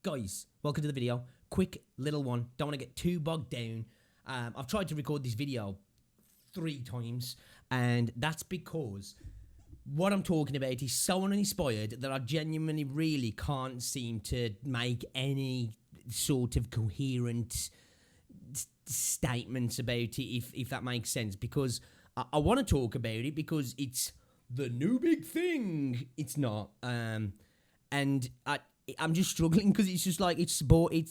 Guys, welcome to the video. Quick little one. Don't want to get too bogged down. I've tried to record this video 3 times, and that's because what I'm talking about is so uninspired that I genuinely really can't seem to make any sort of coherent statements about it, if that makes sense, because I want to talk about it because it's the new big thing. It's not. And I'm just struggling because it's just like it's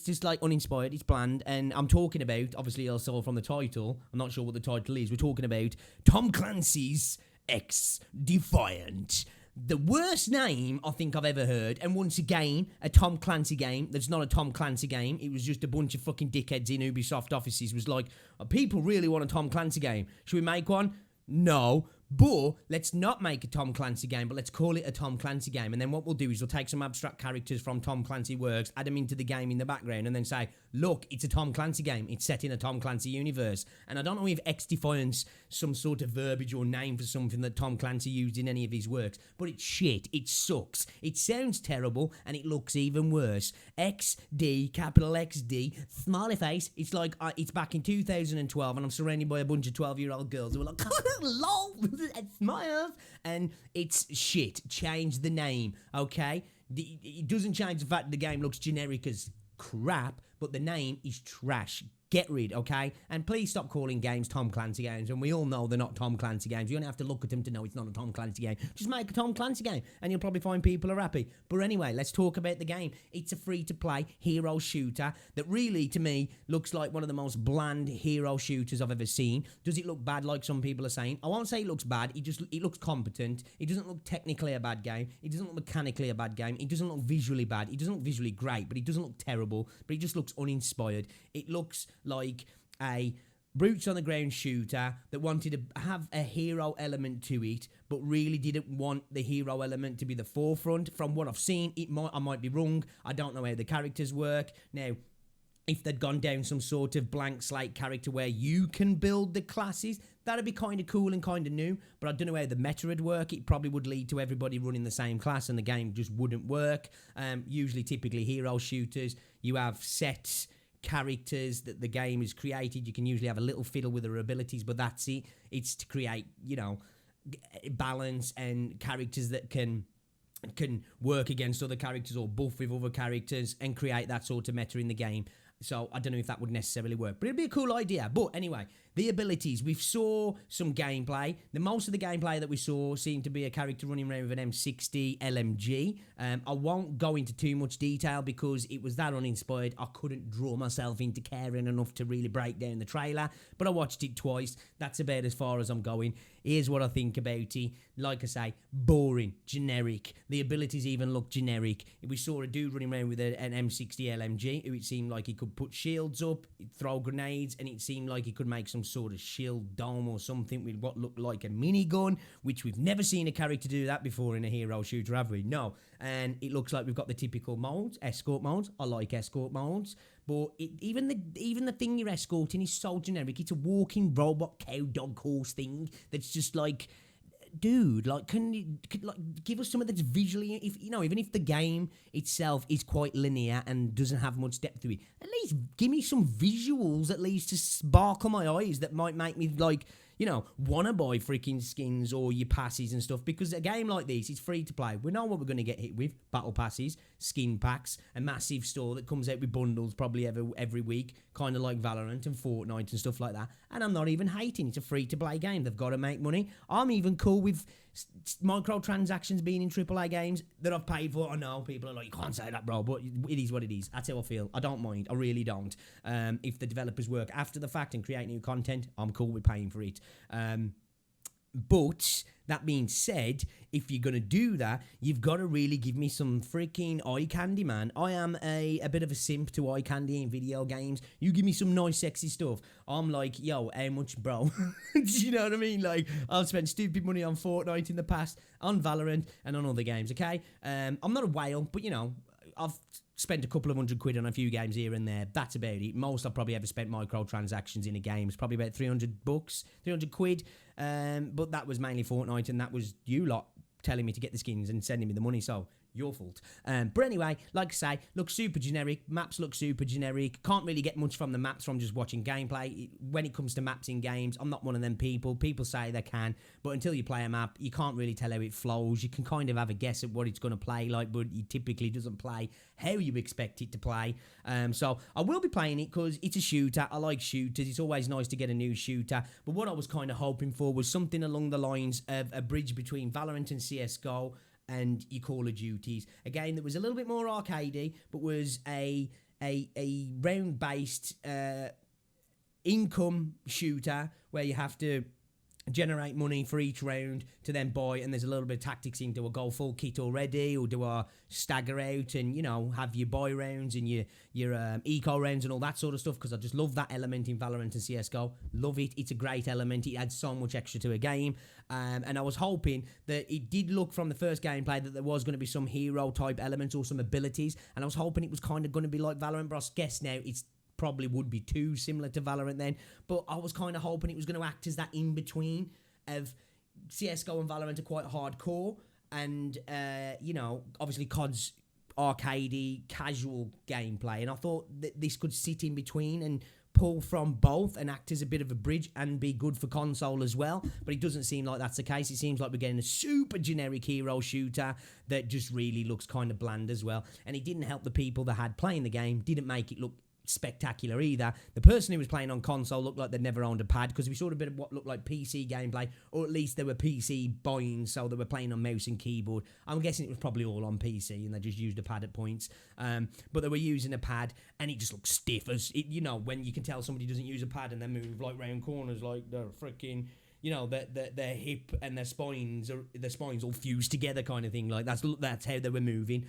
just like uninspired, it's bland, and I'm talking about, obviously also from the title, I'm not sure what the title is, we're talking about Tom Clancy's XDefiant. The worst name I think I've ever heard, and once again, a Tom Clancy game that's not a Tom Clancy game. It was just a bunch of fucking dickheads in Ubisoft offices was like, people really want a Tom Clancy game. Should we make one? No. But let's not make a Tom Clancy game, but let's call it a Tom Clancy game. And then what we'll do is we'll take some abstract characters from Tom Clancy works, add them into the game in the background, and then say, look, it's a Tom Clancy game. It's set in a Tom Clancy universe. And I don't know if XDefiant's some sort of verbiage or name for something that Tom Clancy used in any of his works, but it's shit. It sucks. It sounds terrible, and it looks even worse. XD, capital XD, smiley face. It's like, it's back in 2012, and I'm surrounded by a bunch of 12-year-old girls who are like, lol, smiles, and it's shit. Change the name, okay? It doesn't change the fact that the game looks generic as crap, but the name is trash. Get rid, okay? And please stop calling games Tom Clancy games, and we all know they're not Tom Clancy games. You don't have to look at them to know it's not a Tom Clancy game. Just make a Tom Clancy game, and you'll probably find people are happy. But anyway, let's talk about the game. It's a free-to-play hero shooter that really, to me, looks like one of the most bland hero shooters I've ever seen. Does it look bad like some people are saying? I won't say it looks bad. It looks competent. It doesn't look technically a bad game. It doesn't look mechanically a bad game. It doesn't look visually bad. It doesn't look visually great, but it doesn't look terrible. But it just looks uninspired. It looks like a boots on the ground shooter that wanted to have a hero element to it, but really didn't want the hero element to be the forefront. From what I've seen, I might be wrong. I don't know how the characters work. Now, if they'd gone down some sort of blank slate character where you can build the classes, that'd be kind of cool and kind of new, but I don't know how the meta would work. It probably would lead to everybody running the same class and the game just wouldn't work. Typically hero shooters, you have sets, characters that the game has created. You can usually have a little fiddle with their abilities, but that's it. It's to create, balance and characters that can work against other characters or buff with other characters and create that sort of meta in the game. So I don't know if that would necessarily work, but it'd be a cool idea. But anyway, the abilities. We saw some gameplay. Most of the gameplay that we saw seemed to be a character running around with an M60 LMG. I won't go into too much detail because it was that uninspired. I couldn't draw myself into caring enough to really break down the trailer, but I watched it twice. That's about as far as I'm going. Here's what I think about it. Like I say, boring, generic. The abilities even look generic. We saw a dude running around with an M60 LMG who it seemed like he could put shields up, throw grenades, and it seemed like he could make some sort of shield dome or something with what looked like a minigun, which we've never seen a character do that before in a hero shooter, have we? No. And it looks like we've got the typical modes, escort modes. I like escort modes, but even the thing you're escorting is so generic. It's a walking robot cow dog horse thing that's just like, dude, like, can you give us something that's visually, even if the game itself is quite linear and doesn't have much depth to it, at least give me some visuals, at least to sparkle my eyes that might make me want to buy freaking skins or your passes and stuff, because a game like this is free to play. We know what we're going to get hit with: battle passes, skin packs, a massive store that comes out with bundles probably every week, kind of like Valorant and Fortnite and stuff like that. And I'm not even hating. It's a free to play game. They've got to make money. I'm even cool with microtransactions being in AAA games that I've paid for. I know people are like, you can't say that, bro, but it is what it is. That's how I feel. I don't mind. I really don't. If the developers work after the fact and create new content, I'm cool with paying for it. But that being said, if you're going to do that, you've got to really give me some freaking eye candy, man. I am a bit of a simp to eye candy in video games. You give me some nice, sexy stuff. I'm like, yo, how much, bro? Do you know what I mean? Like, I've spent stupid money on Fortnite in the past, on Valorant, and on other games, okay? I'm not a whale, but, I've spent a couple of £100 on a few games here and there. That's about it. Most I've probably ever spent microtransactions in a game is probably about £300, £300. But that was mainly Fortnite, and that was you lot telling me to get the skins and sending me the money. So Your fault. But anyway, like I say, looks super generic. Maps look super generic. Can't really get much from the maps from just watching gameplay. When it comes to maps in games, I'm not one of them people. People say they can, but until you play a map, you can't really tell how it flows. You can kind of have a guess at what it's going to play like, but it typically doesn't play how you expect it to play. So I will be playing it because it's a shooter. I like shooters. It's always nice to get a new shooter. But what I was kind of hoping for was something along the lines of a bridge between Valorant and CSGO and your Call of Duties. A game that was a little bit more arcadey, but was a round-based income shooter where you have to generate money for each round to then buy, and there's a little bit of tactics in. Do I go full kit already, or do I stagger out and, you know, have your buy rounds and your eco rounds and all that sort of stuff, because I just love that element in Valorant and CSGO. Love it. It's a great element. It adds so much extra to a game, and I was hoping that it did look from the first gameplay that there was going to be some hero type elements or some abilities, and I was hoping it was kind of going to be like Valorant, but I guess now it's probably would be too similar to Valorant then, but I was kind of hoping it was going to act as that in-between of CSGO and Valorant are quite hardcore, and, you know, obviously COD's arcadey, casual gameplay, and I thought that this could sit in between and pull from both and act as a bit of a bridge and be good for console as well, but it doesn't seem like that's the case. It seems like we're getting a super generic hero shooter that just really looks kind of bland as well, and it didn't help the people that had playing the game, didn't make it look spectacular either. The person who was playing on console looked like they'd never owned a pad, because we saw a bit of what looked like PC gameplay, or at least they were PC buy-ins, so they were playing on mouse and keyboard. I'm guessing it was probably all on PC and they just used a pad at points, but they were using a pad and it just looked stiff as it, you know, when you can tell somebody doesn't use a pad and they move like round corners like they're freaking, you know, their hip and their spines all fused together kind of thing. Like that's how they were moving.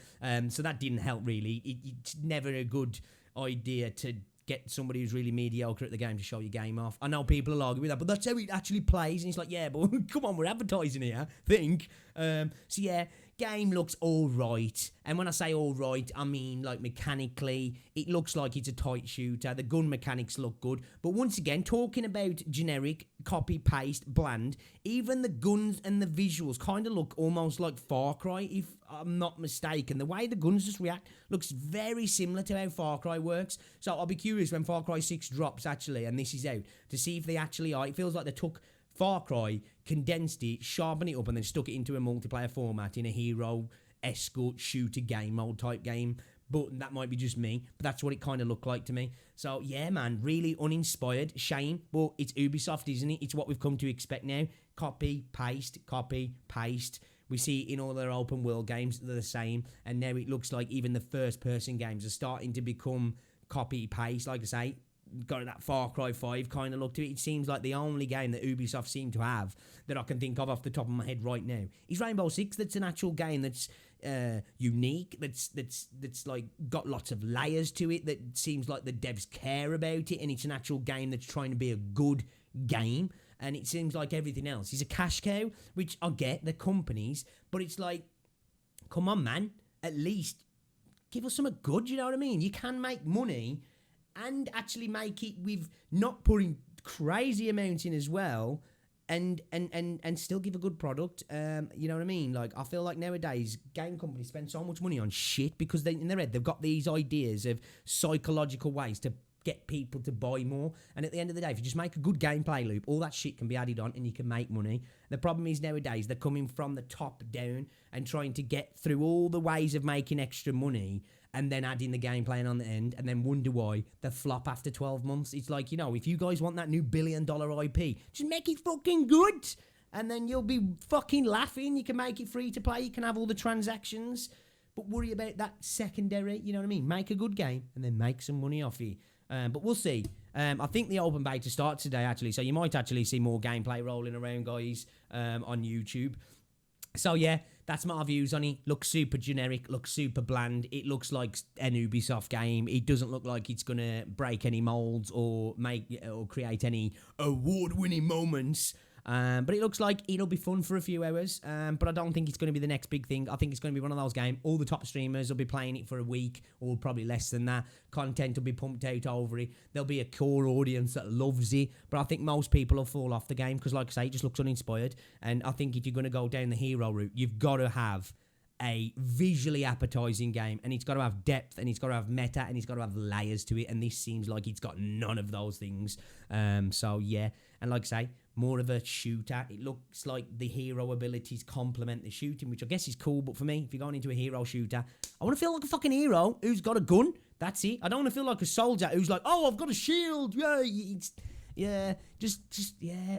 So that didn't help really. It's never a good idea to get somebody who's really mediocre at the game to show your game off. I know people will argue with that, but that's how it actually plays. And it's like, yeah, but come on, we're advertising here, think. So yeah, game looks all right. And when I say all right, I mean like mechanically, it looks like it's a tight shooter. The gun mechanics look good. But once again, talking about generic, copy, paste, bland, even the guns and the visuals kind of look almost like Far Cry, if I'm not mistaken. The way the guns just react looks very similar to how Far Cry works. So I'll be curious when Far Cry 6 drops, actually, and this is out, to see if they actually are. It feels like they took Far Cry, condensed it, sharpened it up, and then stuck it into a multiplayer format in a hero, escort, shooter game mode type game. But that might be just me, but that's what it kind of looked like to me. So yeah, man, really uninspired. Shame, but it's Ubisoft, isn't it? It's what we've come to expect now. Copy, paste, copy, paste. We see it in all their open world games, they're the same. And now it looks like even the first person games are starting to become copy, paste. Like I say, got that Far Cry 5 kind of look to it. It seems like the only game that Ubisoft seem to have that I can think of off the top of my head right now is Rainbow Six. That's an actual game that's unique, that's like got lots of layers to it, that seems like the devs care about it, and it's an actual game that's trying to be a good game. And it seems like everything else is a cash cow, which I get, the companies, but it's like, come on, man, at least give us something good, you know what I mean? You can make money and actually make it with not putting crazy amounts in as well, and still give a good product. You know what I mean? Like, I feel like nowadays game companies spend so much money on shit because in their head they've got these ideas of psychological ways to get people to buy more. And at the end of the day, if you just make a good gameplay loop, all that shit can be added on and you can make money. The problem is nowadays they're coming from the top down and trying to get through all the ways of making extra money and then adding the gameplay on the end, and then wonder why they flop after 12 months. It's like, you know, if you guys want that new $1 billion IP, just make it fucking good, and then you'll be fucking laughing. You can make it free to play, you can have all the transactions, but worry about that secondary, you know what I mean? Make a good game, and then make some money off it. But we'll see. I think the open beta starts today, actually, so you might actually see more gameplay rolling around, guys, on YouTube. So yeah, that's my views on it. Looks super generic, looks super bland. It looks like an Ubisoft game. It doesn't look like it's gonna break any molds or create any award-winning moments. But it looks like it'll be fun for a few hours. But I don't think it's going to be the next big thing. I think it's going to be one of those games. All the top streamers will be playing it for a week or probably less than that. Content will be pumped out over it. There'll be a core audience that loves it. But I think most people will fall off the game because, like I say, it just looks uninspired. And I think if you're going to go down the hero route, you've got to have a visually appetizing game, and it's got to have depth, and it's got to have meta, and it's got to have layers to it, and this seems like it's got none of those things. So yeah, and like I say, more of a shooter. It looks like the hero abilities complement the shooting, which I guess is cool, but for me, if you're going into a hero shooter, I want to feel like a fucking hero who's got a gun. That's it. I don't want to feel like a soldier who's like, oh, I've got a shield. Yeah,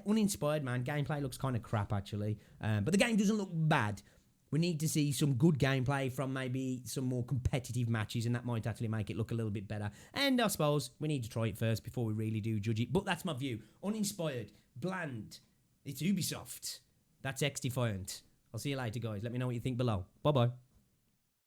uninspired, man. Gameplay looks kind of crap, actually. But the game doesn't look bad. We need to see some good gameplay from maybe some more competitive matches, and that might actually make it look a little bit better. And I suppose we need to try it first before we really do judge it. But that's my view. Uninspired, bland. It's Ubisoft. That's XDefiant. I'll see you later, guys. Let me know what you think below. Bye-bye.